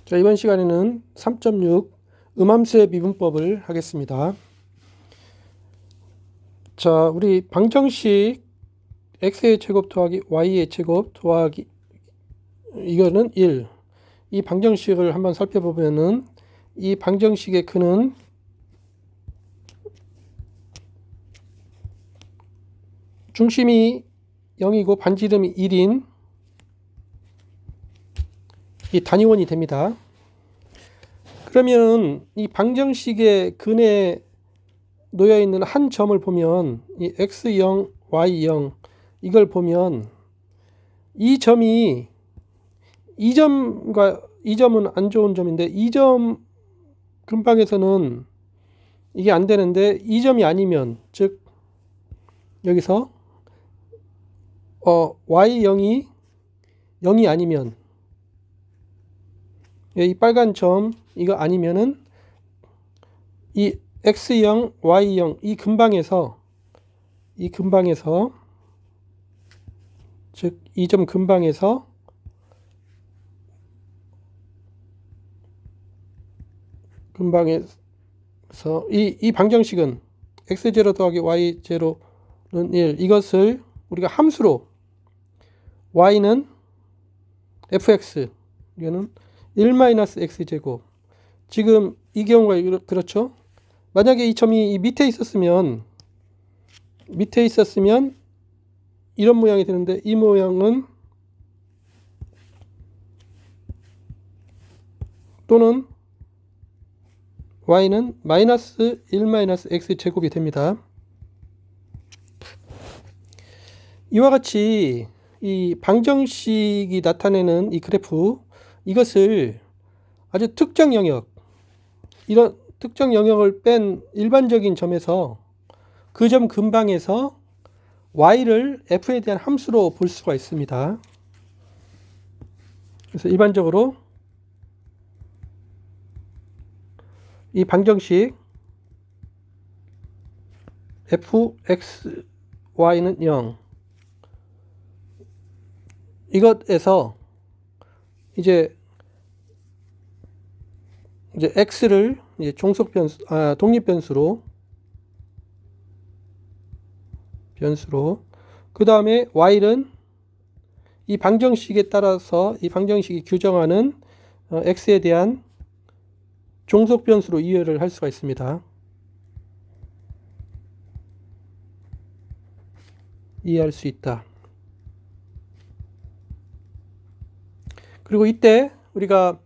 자, 이번 시간에는 3.6 음함수의 미분법을 하겠습니다. 자, 우리 방정식 x의 제곱 더하기 y의 제곱 더하기 이거는 1. 이 방정식을 한번 살펴보면은 이 방정식의 근은 중심이 0이고 반지름이 1인 이 단위원이 됩니다. 그러면 이 방정식의 근에 놓여 있는 한 점을 보면 이 x0, y0 이걸 보면 이 점이 이 점은 안 좋은 점인데 이 점 근방에서는 이게 안 되는데 이 점이 아니면 즉 여기서 y0이 0이 아니면 이 빨간 점 이거 아니면은 이 x0, y0 이 근방에서 즉 이 점 근방에서 이 방정식은 x0 더하기 y0는 1 이것을 우리가 함수로 y는 fx 이거는 1-x제곱 지금 이 경우가 그렇죠. 만약에 이 점이 이 밑에 있었으면 이런 모양이 되는데 이 모양은 또는 y는 -1-x제곱이 됩니다. 이와 같이 이 방정식이 나타내는 이 그래프 이것을 아주 특정 영역 이런 특정 영역을 뺀 일반적인 점에서 그 점 근방에서 y를 f에 대한 함수로 볼 수가 있습니다. 그래서 일반적으로 이 방정식 fxy는 0 이것에서 이제 x를 이제 독립변수로 그 다음에 y는 이 방정식에 따라서 이 방정식이 규정하는 x에 대한 종속변수로 이해를 할 수가 있습니다. 이해할 수 있다. 그리고 이때 우리가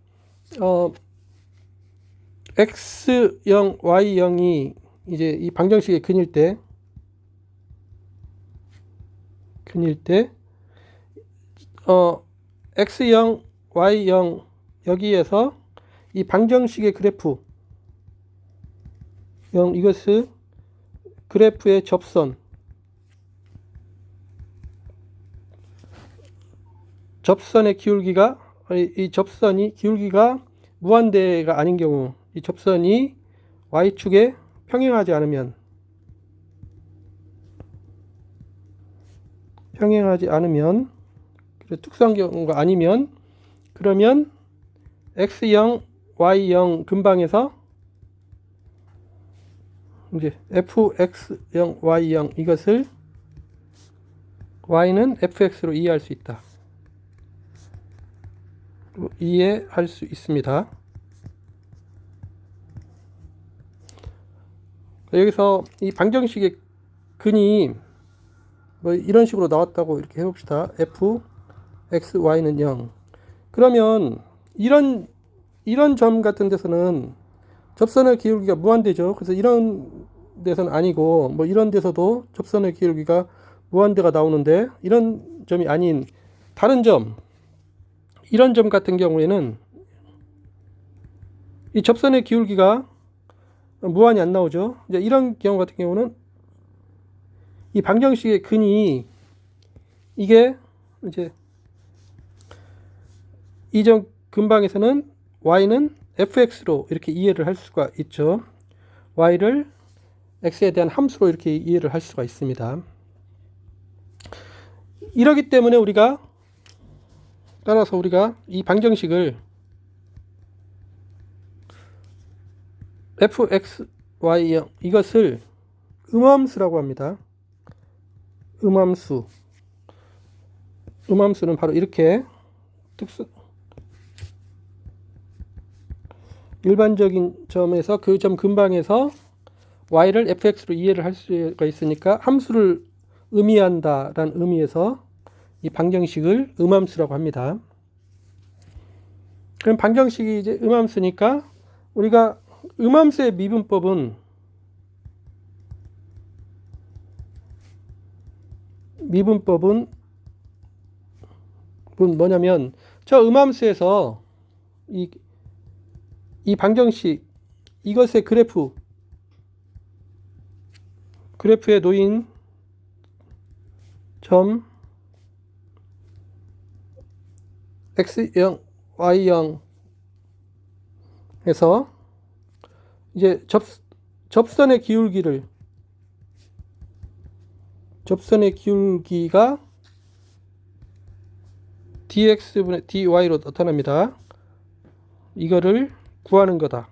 x0, y0이 이제 이 방정식의 근일 때 x0, y0 여기에서 이 방정식의 그래프 이것을 그래프의 접선의 기울기가 이 접선이 기울기가 무한대가 아닌 경우 이 접선이 y축에 평행하지 않으면 특수한 경우가 아니면 그러면 x0, y0 근방에서 이제 fx0, y0 이것을 y는 fx로 이해할 수 있다. 이해할 수 있습니다. 여기서 이 방정식의 근이 뭐 이런 식으로 나왔다고 이렇게 해봅시다. fxy는 0 그러면 이런 점 같은 데서는 접선의 기울기가 무한대죠. 그래서 이런 데서는 아니고 뭐 이런 데서도 접선의 기울기가 무한대가 나오는데 이런 점이 아닌 다른 점 이런 점 같은 경우에는 이 접선의 기울기가 무한이 안 나오죠. 이제 이런 경우 같은 경우는 이 방정식의 근이 이게 이제 이 점 근방에서는 y는 fx로 이렇게 이해를 할 수가 있죠. y를 x에 대한 함수로 이렇게 이해를 할 수가 있습니다. 이러기 때문에 따라서 우리가 이 방정식을 fxy0 이것을 음함수라고 합니다. 음함수는 바로 이렇게 일반적인 점에서 그 점 근방에서 y를 fx로 이해를 할 수가 있으니까 함수를 의미한다라는 의미에서 이 방정식을 음함수라고 합니다. 그럼 방정식이 이제 음함수니까 우리가 음함수의 미분법은 뭐냐면 저 음함수에서 이 방정식 이것의 그래프에 놓인 점 x0, y0에서 이제 접선의 기울기가 dx분의 dy로 나타납니다. 이거를 구하는 거다.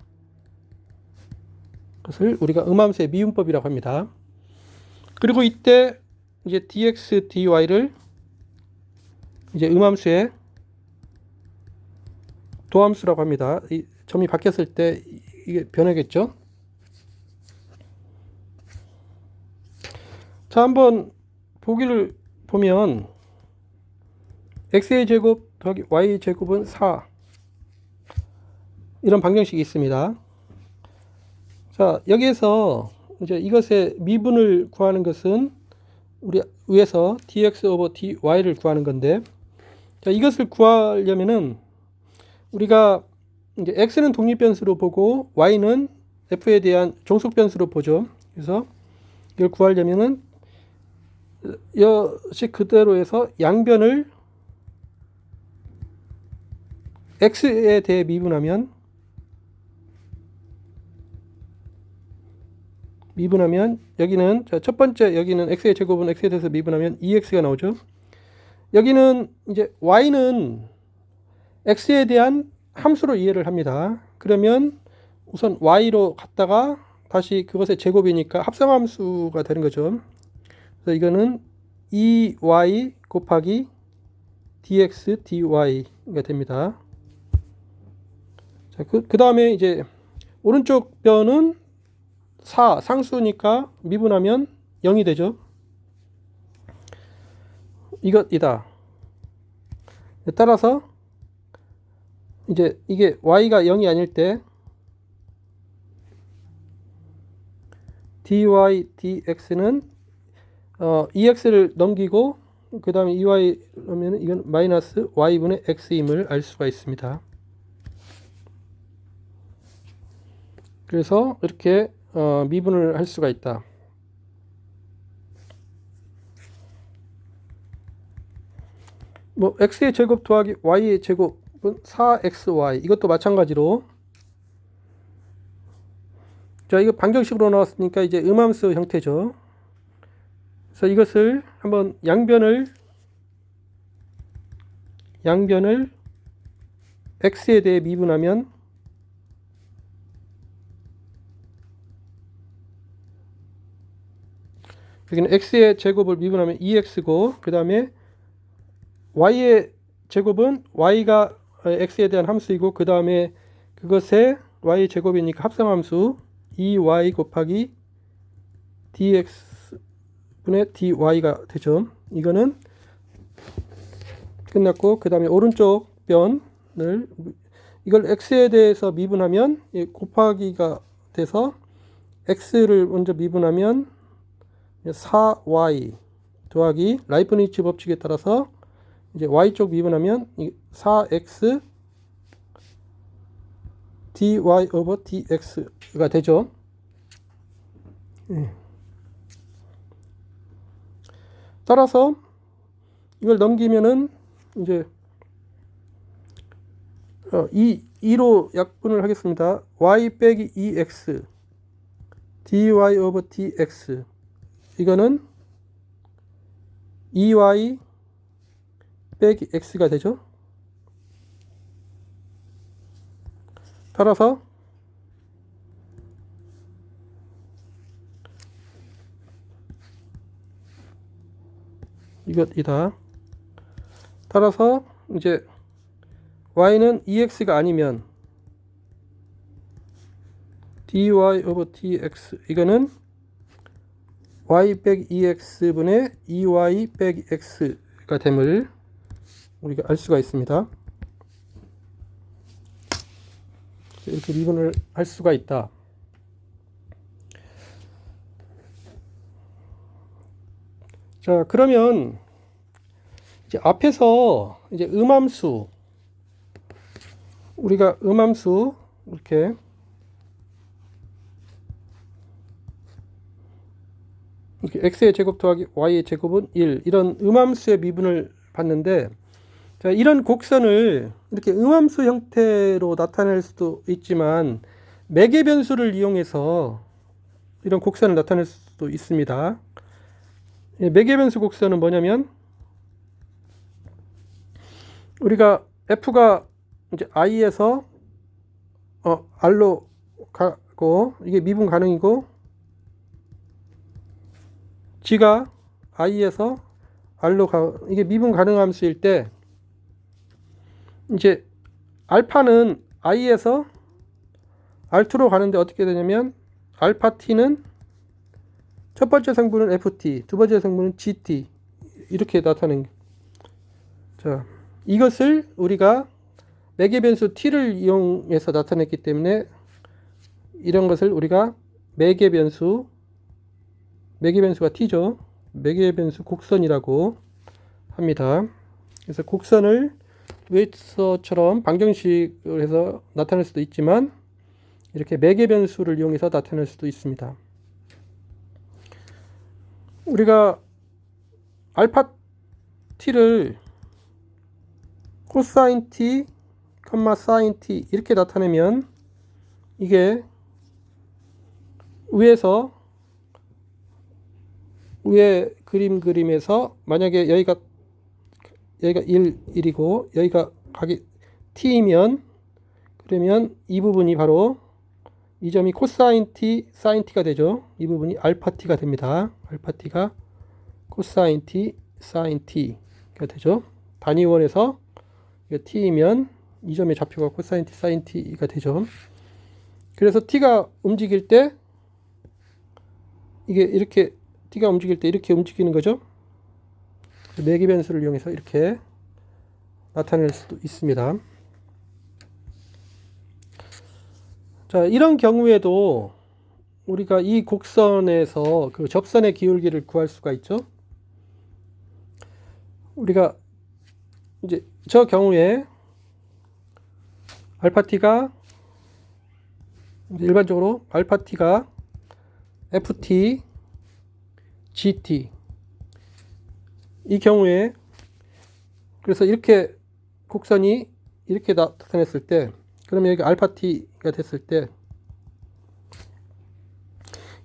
그것을 우리가 음함수의 미분법이라고 합니다. 그리고 이때 이제 dx, dy를 이제 음함수의 도함수라고 합니다. 이 점이 바뀌었을 때 이게 변하겠죠. 자, 한번 보기를 보면 x의 제곱 더하기 y의 제곱은 4 이런 방정식이 있습니다. 자, 여기에서 이제 이것의 미분을 구하는 것은 우리 위에서 dx 오버 dy를 구하는 건데, 자, 이것을 구하려면은 우리가 이제 x는 독립변수로 보고 y는 f에 대한 종속변수로 보죠. 그래서 이걸 구하려면은 여식 그대로 해서 양변을 x에 대해 미분하면 여기는 첫 번째 여기는 x의 제곱은 x에 대해서 미분하면 2x가 나오죠. 여기는 이제 y는 x에 대한 함수로 이해를 합니다. 그러면 우선 y로 갔다가 다시 그것의 제곱이니까 합성함수가 되는 거죠. 그래서 이거는 2y 곱하기 dx dy가 됩니다. 자, 그 다음에 이제 오른쪽 변은 4 상수니까 미분하면 0이 되죠. 이것이다. 따라서 이제 이게 y가 0이 아닐 때 dy dx는 ex를 넘기고 그 다음에 2y 하면 이건 마이너스 y분의 x임을 알 수가 있습니다. 그래서 이렇게 미분을 할 수가 있다. 뭐 x의 제곱 더하기 y의 제곱은 4xy 이것도 마찬가지로, 자, 이거 방정식으로 나왔으니까 이제 음함수 형태죠. 그래서 이것을 한번 양변을 x에 대해 미분하면 여기는 x의 제곱을 미분하면 2x고 그 다음에 y의 제곱은 y가 x에 대한 함수이고 그 다음에 그것의 y의 제곱이니까 합성함수 2y 곱하기 dx분의 dy가 되죠. 이거는 끝났고 그 다음에 오른쪽 변을 이걸 x에 대해서 미분하면 곱하기가 돼서 x를 먼저 미분하면 4y 더하기 라이프니츠 법칙에 따라서 이제 y쪽 미분하면 4x dy over dx가 되죠. 따라서 이걸 넘기면은 이제 2로 약분을 하겠습니다. y 빼기 2x dy over dx 이거는 2y 빼기 x가 되죠. 따라서 이것이다. 따라서 이제 y는 ex가 아니면 dy over dx 이거는 y 빼기 2x분의 2y 빼기 x가 됨을 우리가 알 수가 있습니다. 이렇게 미분을 할 수가 있다. 자, 그러면 이제 앞에서 이제 음함수, 우리가 음함수 이렇게 x의 제곱 더하기 y의 제곱은 1 이런 음함수의 미분을 봤는데, 자, 이런 곡선을 이렇게 음함수 형태로 나타낼 수도 있지만 매개 변수를 이용해서 이런 곡선을 나타낼 수도 있습니다. 매개 변수 곡선은 뭐냐면 우리가 f가 이제 i에서 r로 가고 이게 미분 가능이고, g가 i에서 r로 가 이게 미분 가능 함수일 때 이제 알파는 i에서 r2로 가는데 어떻게 되냐면 알파 t는 첫 번째 성분은 ft, 두 번째 성분은 gt 이렇게 나타낸. 자, 이것을 우리가 매개 변수 t를 이용해서 나타냈기 때문에 이런 것을 우리가 매개 변수가 t죠. 매개 변수 곡선이라고 합니다. 그래서 곡선을 웨이터처럼 방정식을 해서 나타낼 수도 있지만 이렇게 매개 변수를 이용해서 나타낼 수도 있습니다. 우리가 알파 t를 코사인 t, 사인 t 이렇게 나타내면 이게 위에 그림에서 만약에 여기가 1이고 여기가 각이 t이면 그러면 이 부분이 바로 이 점이 코사인 t, 사인 t가 되죠. 이 부분이 알파 t가 됩니다. 알파 t가 코사인 t, 사인 t가 되죠. 단위원에서 이거 t이면 이 점의 좌표가 코사인 t, 사인 t가 되죠. 그래서 t가 움직일 때 이게 이렇게 t가 움직일 때 이렇게 움직이는 거죠. 매개 변수를 이용해서 이렇게 나타낼 수도 있습니다. 자, 이런 경우에도 우리가 이 곡선에서 그 접선의 기울기를 구할 수가 있죠. 우리가 이제 저 경우에 알파 t가 일반적으로 알파 t가 ft, gt 이 경우에 그래서 이렇게 곡선이 이렇게 나타냈을 때 그러면 여기 알파 t가 됐을 때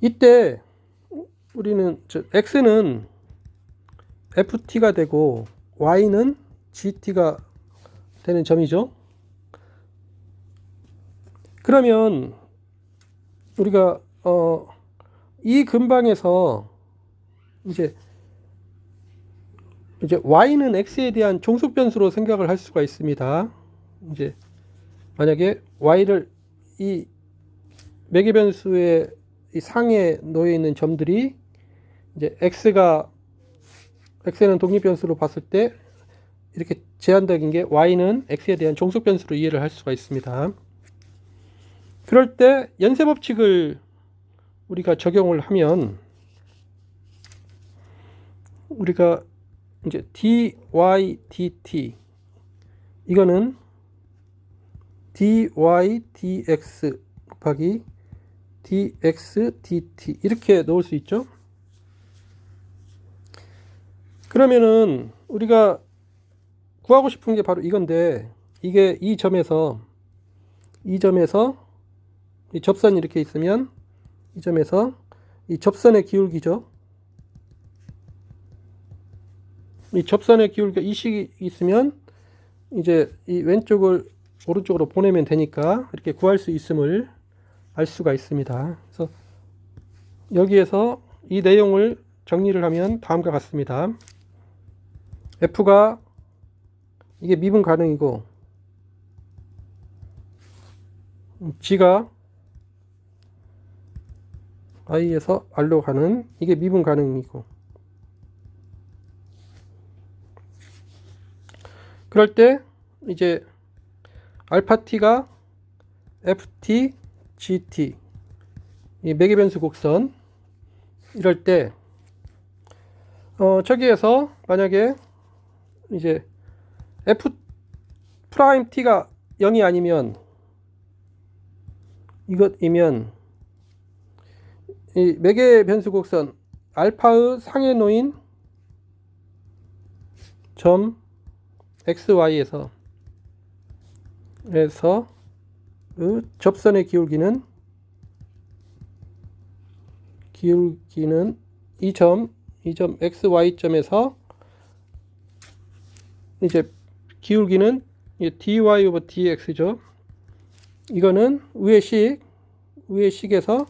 이때 우리는 x는 ft가 되고 y는 gt가 되는 점이죠. 그러면 우리가 이 근방에서 이제 y는 x에 대한 종속 변수로 생각을 할 수가 있습니다. 이제 만약에 y를 이 매개 변수의 이 상에 놓여 있는 점들이 이제 x는 독립 변수로 봤을 때 이렇게 제한적인 게 y는 x에 대한 종속 변수로 이해를 할 수가 있습니다. 그럴 때 연쇄 법칙을 우리가 적용을 하면 우리가 이제 dy dt 이거는 dy dx 곱하기 dx dt 이렇게 놓을 수 있죠. 그러면은 우리가 구하고 싶은 게 바로 이건데 이게 이 점에서 이 접선이 이렇게 있으면 이 점에서 이 접선의 기울기죠. 이 접선의 기울기가 이 식이 있으면 이제 이 왼쪽을 오른쪽으로 보내면 되니까 이렇게 구할 수 있음을 알 수가 있습니다. 그래서 여기에서 이 내용을 정리를 하면 다음과 같습니다. F가 이게 미분 가능이고 G가 I에서 R로 가는 이게 미분 가능이고, 그럴 때 이제 알파 t가 ft, gt 이 매개변수 곡선 이럴 때 저기에서 만약에 이제 f 프라임 t가 0이 아니면 이것이면 이 매개변수 곡선 알파의 상에 놓인 점 xy에서 그 접선의 기울기는 이 점 xy점에서 이제 기울기는 dy 오버 dx죠. 이거는 위의 식에서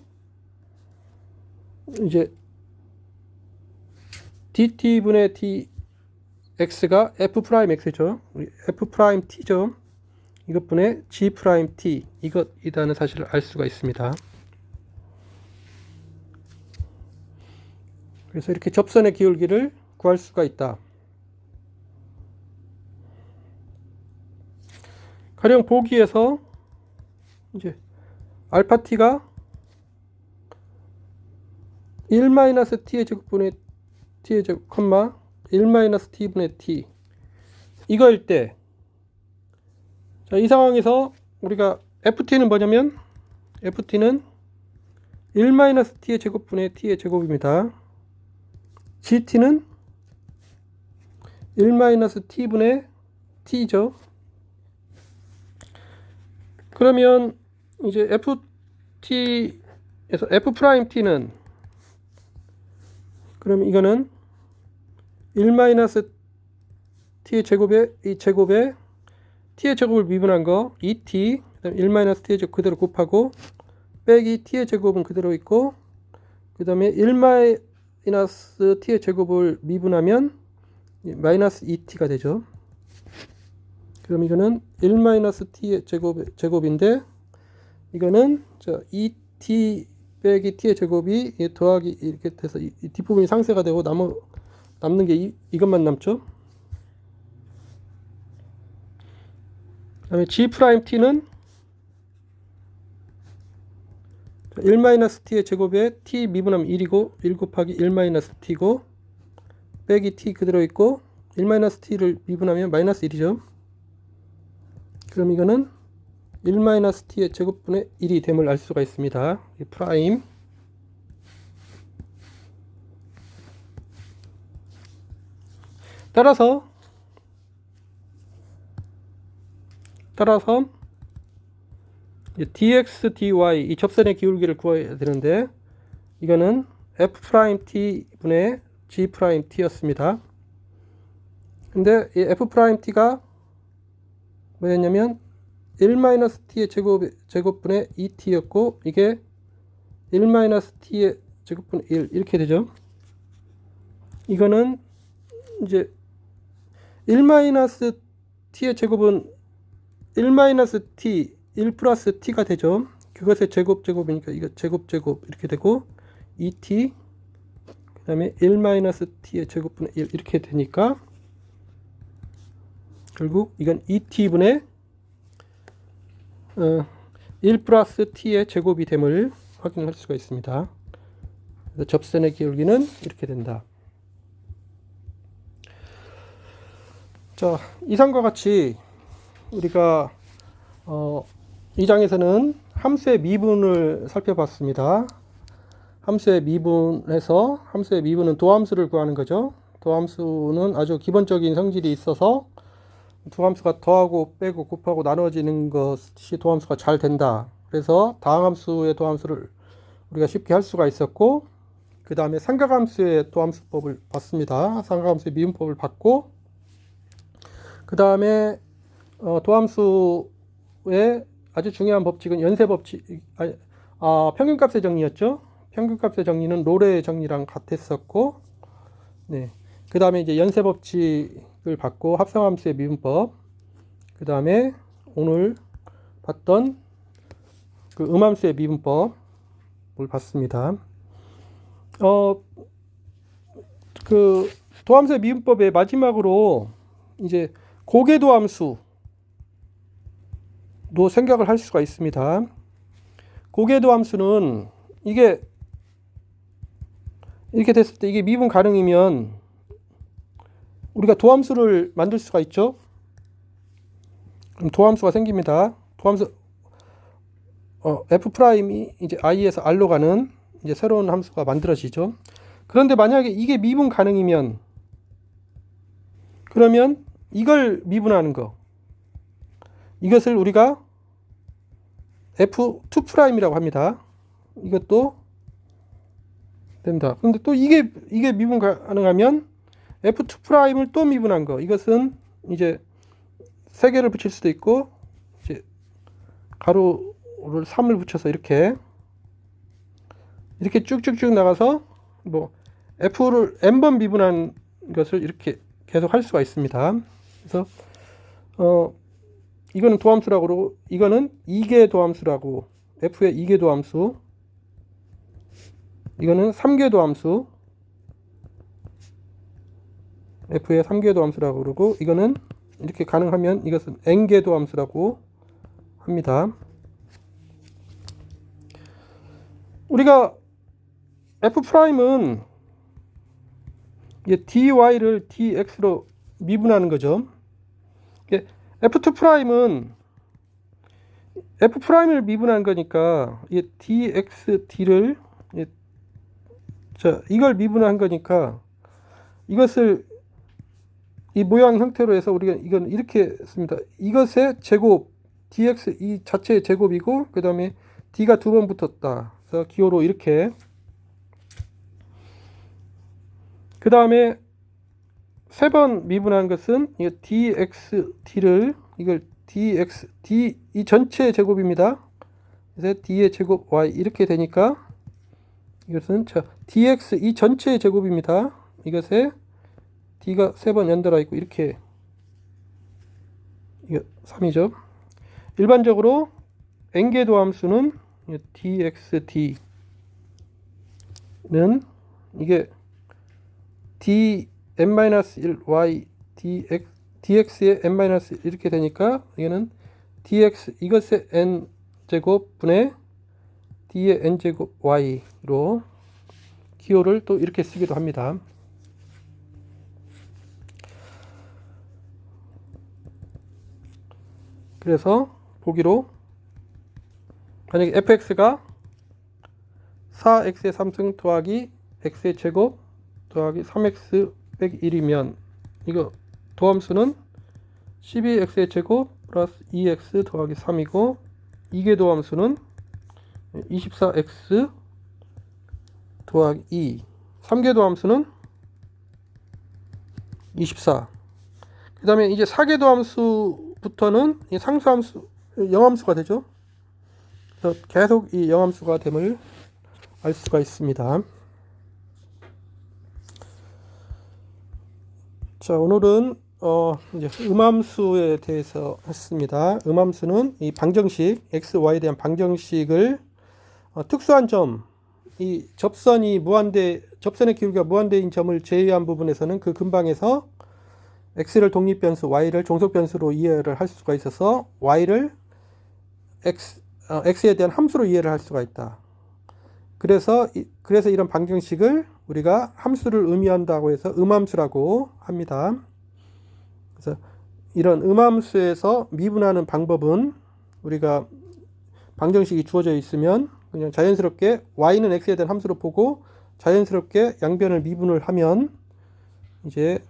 이제 dt분의 dx가 f 프라임 x죠. f 프라임 t죠. 이것분의 g 프라임 t 이것이라는 사실을 알 수가 있습니다. 그래서 이렇게 접선의 기울기를 구할 수가 있다. 가령 보기에서 이제 알파 t가 1-t의 제곱분의 t의 제곱, 1-t분의 t 이거일 때, 자, 이 상황에서 우리가 ft는 뭐냐면 ft는 1-t의 제곱분의 t의 제곱입니다. gt는 1-t분의 t죠. 그러면 이제 ft에서 f 프라임 t는, 그럼 이거는 1-t의 제곱에 이 제곱에 t의 제곱을 미분한 거 2t, 그다음 1-t의 제곱 그대로 곱하고 빼기 t의 제곱은 그대로 있고, 그 다음에 1-t의 제곱을 미분하면 마이너스 2t가 되죠. 그럼 이거는 1-t의 제곱인데 이거는 2t 빼기 t의 제곱이 더하기 이렇게 돼서 이 뒷부분이 상쇄가 되고 남는 게 이것만 남죠. 그 다음에 g 프라임 t는 1-t의 제곱에 t 미분하면 1이고 1 곱하기 1-t고 빼기 t 그대로 있고 1-t를 미분하면 마이너스 1이죠. 그럼 이거는 1-t의 제곱분의 1이 됨을 알 수가 있습니다. 이 프라임. 따라서 dx, dy 이 접선의 기울기를 구해야 되는데 이거는 f 프라임 t 분의 g 프라임 t였습니다. 근데 이 f 프라임 t가 뭐였냐면 1-t의 제곱분의 2t였고 이게 1-t의 제곱분의 1 이렇게 되죠. 이거는 이제 1-t의 제곱은 1-t 1 플러스 t가 되죠. 그것의 제곱이니까 이거 제곱 이렇게 되고 2t 그 다음에 1-t의 제곱분의 1 이렇게 되니까 결국 이건 2t분의 1 플러스 t의 제곱이 됨을 확인할 수가 있습니다. 그래서 접선의 기울기는 이렇게 된다. 자, 이상과 같이 우리가 이 장에서는 함수의 미분을 살펴봤습니다. 함수의 미분에서 함수의 미분은 도함수를 구하는 거죠. 도함수는 아주 기본적인 성질이 있어서 두 함수가 더하고 빼고 곱하고 나눠지는 것이 도함수가 잘 된다. 그래서 다항함수의 도함수를 우리가 쉽게 할 수가 있었고, 그 다음에 삼각함수의 도함수법을 봤습니다. 삼각함수의 미분법을 봤고, 그 다음에 도함수의 아주 중요한 법칙은 연쇄법칙, 평균값의 정리였죠. 평균값의 정리는 롤의 정리랑 같았었고, 네. 그 다음에 이제 연쇄법칙 받고 합성함수의 미분법, 그 다음에 오늘 봤던 그 음함수의 미분법을 봤습니다. 그 도함수의 미분법의 마지막으로 이제 고개도함수도 생각을 할 수가 있습니다. 고개도함수는 이게 이렇게 됐을 때 이게 미분 가능이면 우리가 도함수를 만들 수가 있죠. 그럼 도함수가 생깁니다. 도함수 F'이 이제 I에서 R로 가는 이제 새로운 함수가 만들어지죠. 그런데 만약에 이게 미분 가능이면 그러면 이걸 미분하는 거, 이것을 우리가 F2'이라고 합니다. 이것도 된다. 그런데 또 이게 미분 가능하면 F2'을 또 미분한 거, 이것은 이제 세 개를 붙일 수도 있고 이제 가로를 3을 붙여서 이렇게 쭉쭉쭉 나가서 뭐 F를 n번 미분한 것을 이렇게 계속 할 수가 있습니다. 그래서 이거는 도함수라고 그러고 이거는 2개 도함수라고, F의 2개 도함수, 이거는 3개 도함수, F의 3개 도함수라고 그러고, 이거는 이렇게 가능하면 이것은 n개 도함수라고 합니다. 우리가 F'은 dy를 dx로 미분하는 거죠. F2'은 F'을 미분한 거니까 dx d를 이걸 미분한 거니까 이것을 이 모양 형태로 해서 우리가 이건 이렇게 씁니다. 이것의 제곱 dx 이 자체의 제곱이고 그 다음에 d가 두 번 붙었다. 그래서 기호로 이렇게, 그 다음에 세 번 미분한 것은 이 dx d를 이걸 dx d 이 전체의 제곱입니다. 그래서 d의 제곱 y 이렇게 되니까 이것은 dx 이 전체의 제곱입니다. 이것에 d가 세 번 연달아 있고 이렇게 이거 3이죠. 일반적으로 n개 도함수는 dx d는 이게 dn-1 y dx의 n-1 이렇게 되니까 이거는 dx 이것의 n 제곱 분의 d의 n 제곱 y로 기호를 또 이렇게 쓰기도 합니다. 그래서 보기로 만약에 fx가 4x의 3승 더하기 x의 제곱 더하기 3x 빼기 1이면 이거 도함수는 12x의 제곱 플러스 2x 더하기 3이고, 이게 도함수는 24x 더하기 2, 3개 도함수는 24. 그 다음에 이제 4개 도함수부터는 이 상수함수, 영함수가 되죠. 그래서 계속 이 영함수가 됨을 알 수가 있습니다. 자, 오늘은 이제 음함수에 대해서 했습니다. 음함수는 이 방정식 x, y에 대한 방정식을 특수한 점, 이 접선의 기울기가 무한대인 점을 제외한 부분에서는 그 근방에서 x를 독립변수, y를 종속변수로 이해를 할 수가 있어서 y를 x에 대한 함수로 이해를 할 수가 있다. 그래서 이런 방정식을 우리가 함수를 의미한다고 해서 음함수라고 합니다. 그래서 이런 음함수에서 미분하는 방법은 우리가 방정식이 주어져 있으면 그냥 자연스럽게 y는 x에 대한 함수로 보고 자연스럽게 양변을 미분을 하면 이제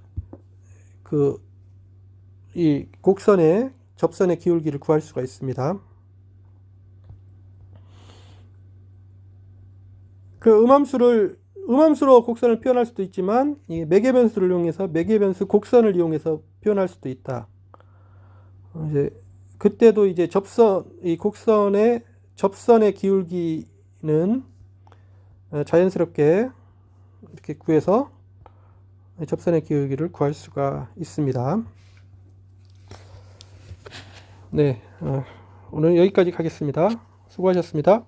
이 곡선의 접선의 기울기를 구할 수가 있습니다. 그 음함수로 곡선을 표현할 수도 있지만 이 매개변수를 이용해서 매개변수 곡선을 이용해서 표현할 수도 있다. 이제 그때도 이제 이 곡선의 접선의 기울기는 자연스럽게 이렇게 구해서 접선의 기울기를 구할 수가 있습니다. 네, 오늘 여기까지 하겠습니다. 수고하셨습니다.